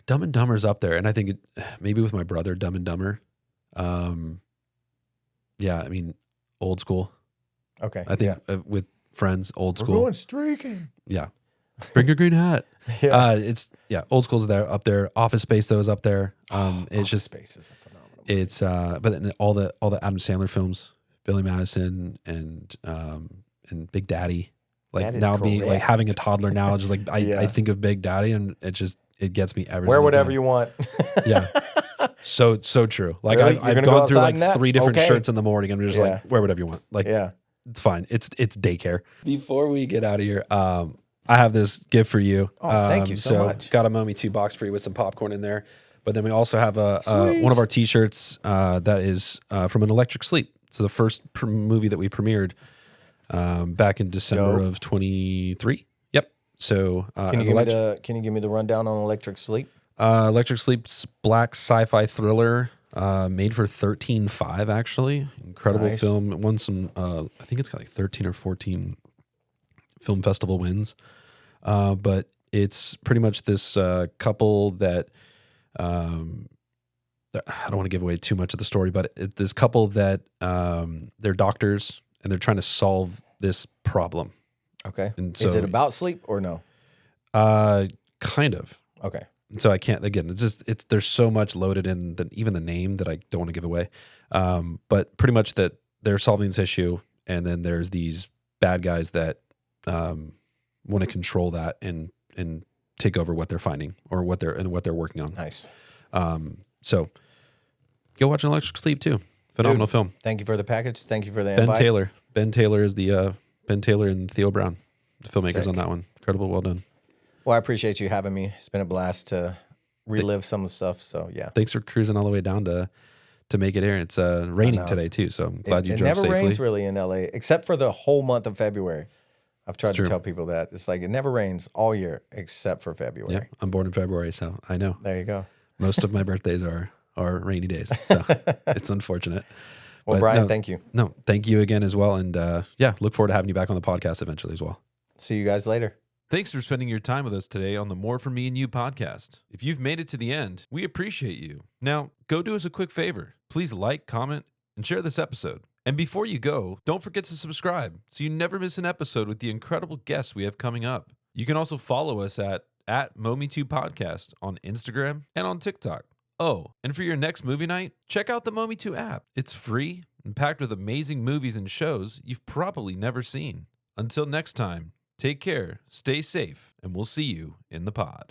Dumb and Dumber's up there. And I think maybe with my brother, Dumb and Dumber. Yeah, I mean, Old School. Okay. I think with friends, Old School. We're going streaking. Yeah. Bring your green hat. Yeah. Old School's there up there. Office Space though is up there. It's just Space is a phenomenal movie. it's but then all the Adam Sandler films, Billy Madison and Big Daddy. Like That is now being like correct. having a toddler now, just like I Yeah. think of Big Daddy and it gets me every Wear single whatever time. you want. Yeah. So true. Like Really? You're I've gonna go gone through outside like in that? 3 different Okay. shirts in the morning. I'm just Yeah. like, wear whatever you want. Like Yeah. it's fine. It's daycare. Before we get out of here, I have this gift for you. Oh, thank you so much. Got a Mometu box for you with some popcorn in there. But then we also have one of our T-shirts that is from An Electric Sleep. It's the first movie that we premiered back in December of 23. Yep. So Can you give me the rundown on Electric Sleep? Electric Sleep's black sci-fi thriller, made for 13.5 actually. Incredible Nice. film. It won some, I think it's got like 13 or 14 film festival wins. But it's pretty much this couple that I don't want to give away too much of the story, but this couple that they're doctors and they're trying to solve this problem. Okay. And Is so- it about sleep or no? Kind of. Okay. So I can't, again, there's so much loaded in even the name that I don't want to give away. But pretty much that they're solving this issue, and then there's these bad guys that want to control that and take over what they're finding or what they're working on. Nice. So go watch An Electric Sleep too. Phenomenal film. Thank you for the package. Thank you for the Ben invite. Taylor. Ben Taylor is Ben Taylor and Theo Brown, the filmmakers Sick. on that one. Incredible, well done. Well, I appreciate you having me. It's been a blast to relive some of the stuff. So yeah. Thanks for cruising all the way down to make it here. It's raining today too, so I'm glad you drove safely. It never safely. rains really in LA, except for the whole month of February. I've tried It's to true. tell people that. It's like it never rains all year except for February. Yeah, I'm born in February, so I know. There you go. Most of my birthdays are rainy days, so it's unfortunate. Well, But Brian, thank you. No, thank you again as well, and look forward to having you back on the podcast eventually as well. See you guys later. Thanks for spending your time with us today on the More For Me and You podcast. If you've made it to the end, we appreciate you. Now, go do us a quick favor. Please like, comment, and share this episode. And before you go, don't forget to subscribe so you never miss an episode with the incredible guests we have coming up. You can also follow us at Mometu Podcast on Instagram and on TikTok. Oh, and for your next movie night, check out the Mometu app. It's free and packed with amazing movies and shows you've probably never seen. Until next time, take care, stay safe, and we'll see you in the pod.